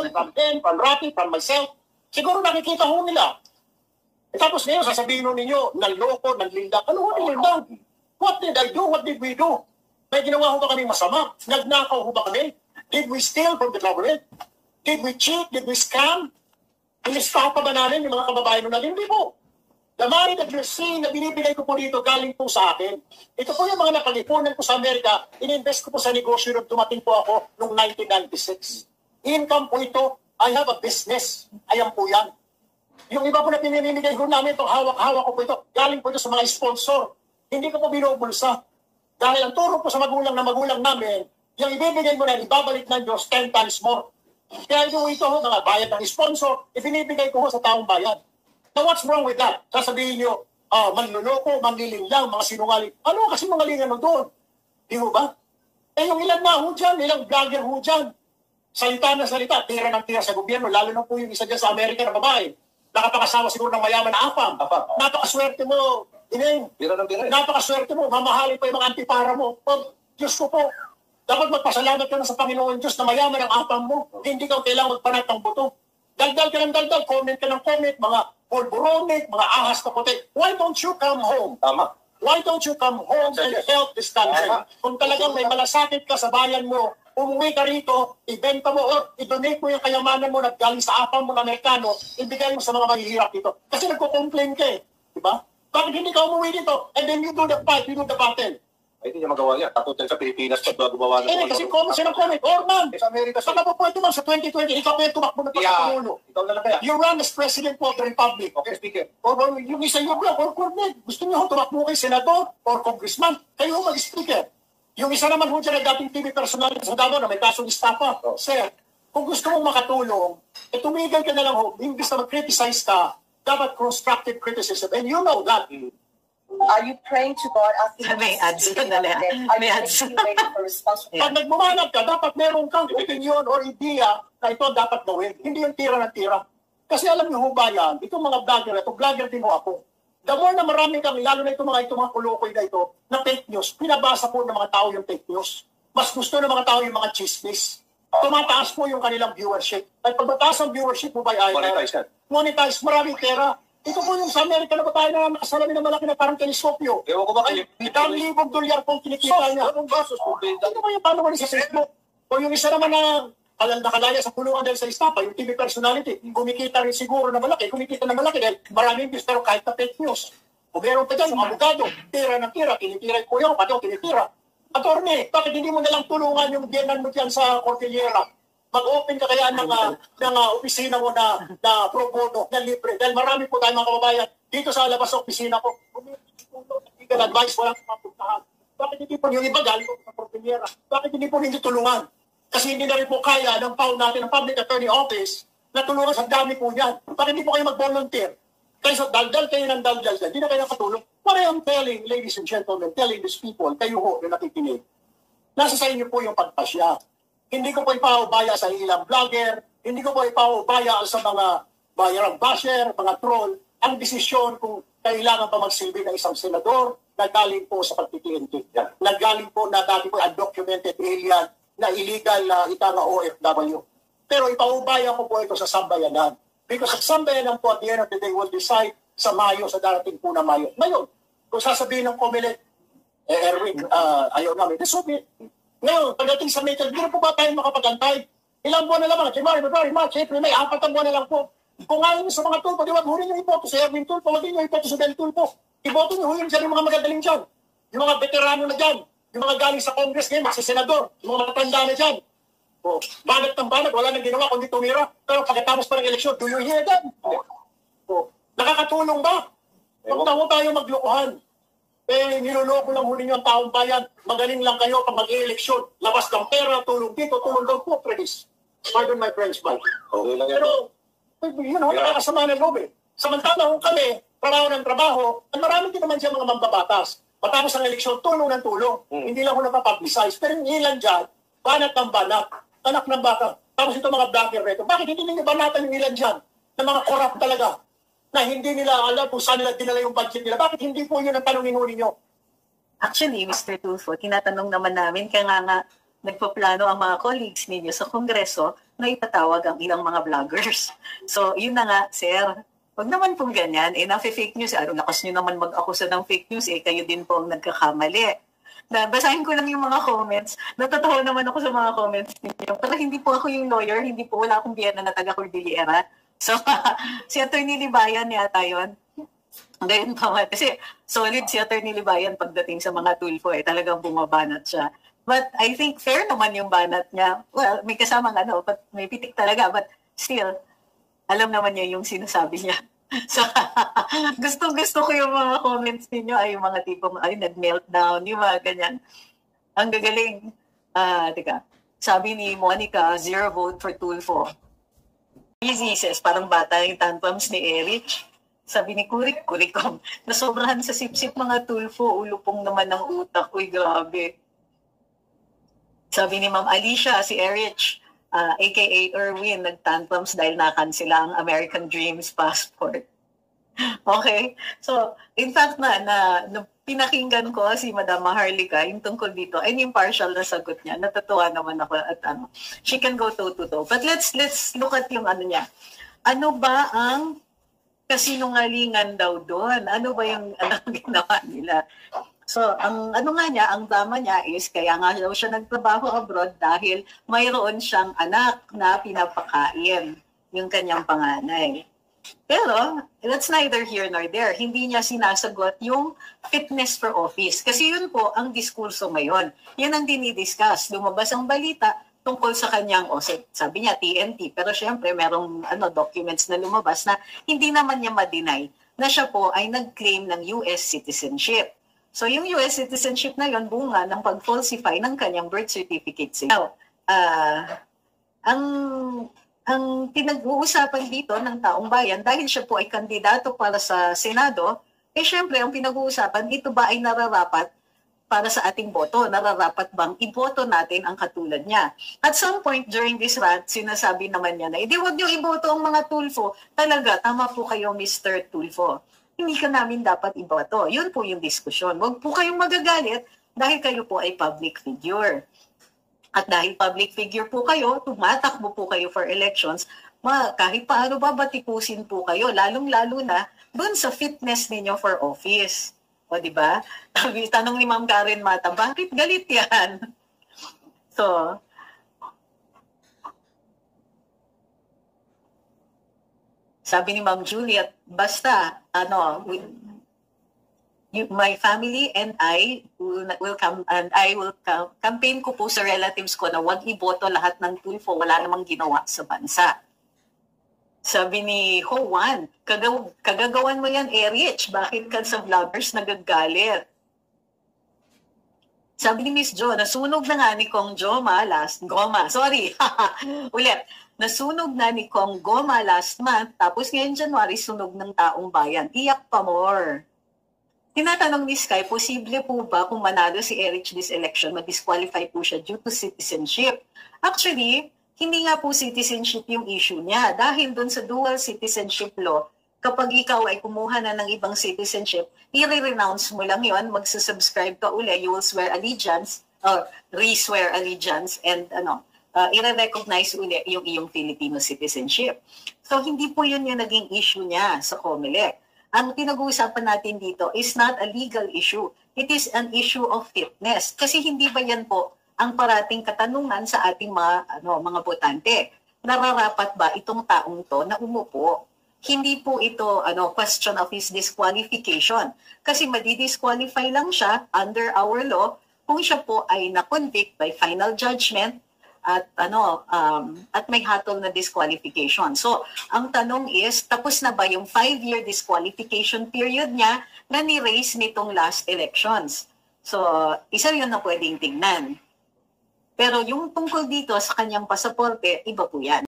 Tol, from Ben, from Rafi, from myself. Siguro nakikita ho nila. Tapos ngayon, sasabihin ho ninyo, nanloko, nanlindak. Ano ho nilindak? What did I do? What did we do? May ginawa ho ba kami masama? Nagnakaw ho ba kami? Did we steal from the government? Did we cheat? Did we scam? Inistapa ba namin yung mga kababayan natin? Hindi po. The money that you're seeing na binibigay ko po dito galing po sa akin. Ito po yung mga napag-ipunan ko sa Amerika. In-invest ko po sa negosyo nung dumating po ako noong 1996. Income po ito. I have a business. Ayan po yan. Yung iba po na pinimimigay ko namin, itong hawak-hawak ko po ito, galing po ito sa mga sponsor. Hindi ko po binubulsa. Dahil ang turo po sa magulang namin, yung ibibigay mo na, ibabalik ng Diyos 10 times more. Kaya ito mga bayad ng sponsor, ibinibigay ko sa taong bayan. Now, what's wrong with that? Sasabihin nyo, manluloko, manlilinlang, mga sinungaling. Ano kasi mga lingan doon? Di mo ba? Eh, yung ilan na ho dyan, ilang vlogger ho dyan. Salita na salita, tira ng tira sa gobyerno, lalo na po yung isa dyan sa Amerika na babae. Nakapakasawa siguro ng mayaman na apam. Napakaswerte mo, Ineng. Napakaswerte mo, mamahalin pa yung mga antipara mo. Diyos ko po, dapat magpasalamat ka na sa Panginoon Diyos na mayaman ang apam mo. Hindi ka kailangan magpanat ng buto. Daldal ka ng daldal, comment ka ng comment, mga polboronic, mga ahas na puti. Why don't you come home? Tama. Why don't you come home and help this country? Kung talagang may malasakit ka sa bayan mo, umuwi ka rito, ibenta mo o i-donate mo yung kayamanan mo na galing sa apam mo na Amerikano, ibigay mo sa mga mahihirap dito. Kasi nagko-complain ka eh. Diba? Bakit hindi ka umuwi dito? And then you do the fight, you do the battle. Ay, hindi niya magawa yan. Taputin sa Pilipinas pag gumawa ng... Kasi comment siya ng comment. Orman! Sa Amerika siya. Baka po pwede man sa 2020, ikaw pa yung tumakbo na pa sa Pangulo. Ikaw na lang kaya. You run as President of the Republic. Okay, speaker. Or yung isa yung block, or coordinate. Gusto niyo tumakbo kay Senador or Congressman. Kayo mag-speaker. Yung isa naman ho dyan na dating TV personality sa Davao na may kasong istapa. Sir, kung gusto mong makatulong, tumigil ka na lang ho. Imbis na mag-criticize ka, dapat constructive criticism. And you know that. Are you praying to God asking May ads ka na lang. May ads. Pag nagmumanap ka, dapat meron kang opinion or idea na ito dapat gawin. Hindi yung tira ng tira. Kasi alam niyo ho ba yan, itong mga vlogger, ito vlogger din ho ako. The more na maraming kami, lalo na itong mga kulokoy na ito, na fake news, pinabasa po ng mga tao yung fake news. Mas gusto ng mga tao yung mga chismis. Tumataas po yung kanilang viewership. At pag mataas ang viewership mo ba ay monetize, maraming pera. Ito po yung sa Amerika na babae na nakasalamin na malaki na parang teleskopyo. Ewan ko ba kayo? $1,000 pong kinikita niya. Ito po yung paano sa Facebook. O yung isa naman na nakalaya sa pulungan dahil sa istapa, yung TV personality, kumikita rin siguro na malaki, kumikita na malaki dahil maraming views pero kahit na fake news. O meron pa dyan, yung abogado, tira ng tira, tinitira yung kuya ko, pati yung tinitira. Attorney, bakit hindi mo nalang tulungan yung biyanan mo dyan sa Cordillera? Mag-open ka kaya ng opisina mo na pro bono, na libre. Dahil marami po tayong mga kababayan dito sa labas ng opisina ko. Legal advice, walang mapuntahan. Bakit hindi po yung iba galing po sa Cordillera? Bakit hindi po hindi tulungan? Kasi hindi na rin po kaya ng PAO natin, ng Public Attorney Office, na tulungan sa dami po yan. Bakit hindi po kayo mag-volunteer? Kaya sa daldal kayo ng daldal, hindi na kayo katulong. What I am telling, ladies and gentlemen, telling these people, kayo ho, na nakikinig, nasa sa inyo po yung pagpasya. Hindi ko po ipaubaya sa ilang vlogger, hindi ko po ipaubaya sa mga bayarang basher, mga troll, ang desisyon kung kailangan pa magsilbi ng isang senador na galing po sa pagtitiyente. Nagaling po na dati po undocumented alien na illegal na itanga OFW. Pero ipaubaya ko po ito sa sambayanan. Because sa sambayanan po at the end of the day will decide sa Mayo, sa darating po na Mayo. Ngayon, kung sasabihin ng COMELEC, Erwin, ayaw namin, so ngayon, pagdating sa May, hindi po ba tayo makapagantay? Ilang buwan na lang, January, February, March, April, May, 4 buwan na lang po. Kung ayaw niyo sa mga tulpo, di ba, huling niyo iboto sa Erwin Tulpo, huling niyo iboto sa Del Tulpo. Iboto niyo, huling dyan yung mga magagaling dyan. Yung mga veterano na dyan. Yung mga galing sa Congress ngayon, magsisenador. Yung mga matatanda na dyan. O, banat ng banat, wala nang ginawa kundi tumira. Pero pagkatapos pa ng eleksyon, do you hear that? O, nakakatulong ba? Huwag tayo maglokohan. Niloloko lang huli nyo ang taong bayan. Magaling lang kayo pag mag-i-eleksyon. Labas ng pera, tulong dito, tulong doon po, please. Pardon my French, Mike. Okay lang yan. Pero, yun know, nakakasama ng loob eh. Samantala kung kami, trabaho ng trabaho, at marami din naman siya mga mambabatas. Matapos ang eleksyon, tulong ng tulong. Hindi lang ko napapublicize. Pero yung ilan dyan, banat ng banat, anak ng baka. Tapos ito mga vlogger rito. Bakit hindi ninyo banatan yung ilan dyan? Na mga corrupt talaga. Na hindi nila alam kung saan nila dinala yung budget nila. Bakit hindi po yun ang tanongin ho ninyo? Actually, Mr. Tulfo, tinatanong naman namin, kaya nga nagpaplano ang mga colleagues ninyo sa Kongreso na itatawag ang ilang mga vloggers. So, yun na nga, sir. Wag naman pong ganyan. Fake news. Lakas nyo naman mag-akusa ng fake news. Kayo din po ang nagkakamali. Basahin ko lang yung mga comments. Natatawa naman ako sa mga comments ninyo. Pero hindi po ako yung lawyer. Hindi po, wala akong biyana na taga Cordillera. So, si Atty. Libayan yata yun. Ganyan pa. Kasi solid si Atty. Libayan pagdating sa mga Tulfo. Talagang bumabanat siya. But I think fair naman yung banat niya. Well, may kasamang but may pitik talaga. But still, alam naman niya yung sinasabi niya. So, gusto ko yung mga comments ninyo ay yung mga tipong, nag-meltdown, yung mga ganyan. Ang gagaling. Teka, sabi ni Monica, 0 vote for Tulfo. Easy, says, parang bata yung tantrums ni Eric. Sabi ni Kurikom, nasobrahan sa sip-sip mga Tulfo, ulupong naman ng utak. Uy, grabe. Sabi ni Ma'am Alicia, si Eric, aka Erwin, nag-tantrums dahil nakansela ang American Dreams passport. Okay? So, in fact na pinakinggan ko si Madam Maharlika yung tungkol dito, ay yung partial na sagot niya. Natatuwa naman ako at she can go toe-to-toe. But let's look at yung niya. Ano ba ang kasinungalingan daw doon? Ano ba yung ginawa nila? So, ang tama niya is, kaya nga daw siya nagtrabaho abroad dahil mayroon siyang anak na pinapakain, yung kanyang panganay. Pero, that's neither here nor there. Hindi niya sinasagot yung fitness for office. Kasi yun po ang diskurso ngayon. Yan ang dinidiscuss. Lumabas ang balita tungkol sa kanyang, sabi niya TNT, pero syempre merong documents na lumabas na hindi naman niya ma-deny na siya po ay nag-claim ng US citizenship. So, yung US citizenship na yun, bunga ng pag-falsify ng kanyang birth certificate. Now, ang pinag-uusapan dito ng taong bayan, dahil siya po ay kandidato para sa Senado, syempre, ang pinag-uusapan, ito ba ay nararapat para sa ating boto? Nararapat bang iboto natin ang katulad niya? At some point during this rant, sinasabi naman niya na, huwag niyo iboto ang mga Tulfo. Talaga, tama po kayo, Mr. Tulfo. Hindi ka namin dapat iboto. Yun po yung diskusyon. Huwag po kayong magagalit dahil kayo po ay public figure. At dahil public figure po kayo, tumatakbo po kayo for elections, kahit paano batikusin po kayo, lalong-lalo na dun sa fitness ninyo for office. O, di ba? Tanong ni Ma'am Karen Mata, bakit galit yan? So, sabi ni Ma'am Juliet, basta, my family and I will campaign ko po sa relatives ko na wag iboto lahat ng Tulfo, wala namang ginawa sa bansa. Sabi ni Juan, kagagawan mo yan, Erich, bakit ka sa vloggers nagagalit? Sabi ni Miss Jo, nasunog na nga ni Kong Goma ulit. Nasunog na ni Kong Goma last month, tapos ngayon January, sunog ng taong bayan. Iyak pa more. Tinatanong ni Sky, posible po ba kung manalo si Erich this election, ma-disqualify po siya due to citizenship? Actually, hindi nga po citizenship yung issue niya. Dahil dun sa dual citizenship law, kapag ikaw ay kumuha na ng ibang citizenship, i-renounce mo lang yon, magsusubscribe ka uli, you will swear allegiance, or re-swear allegiance, and i-recognize uli yung iyong Filipino citizenship. So, hindi po yun yung naging issue niya sa COMELEC. Ang pinag-uusapan natin dito is not a legal issue. It is an issue of fitness. Kasi hindi ba yan po ang parating katanungan sa ating mga botante? Nararapat ba itong taong to na umupo? Hindi po ito question of his disqualification. Kasi madi-disqualify lang siya under our law kung siya po ay na-convict by final judgment at may hatol na disqualification. So, ang tanong is, tapos na ba yung 5-year disqualification period niya na ni-raise nitong last elections? So, isa yun na pwedeng tingnan. Pero yung tungkol dito sa kanyang pasaporte, iba po yan.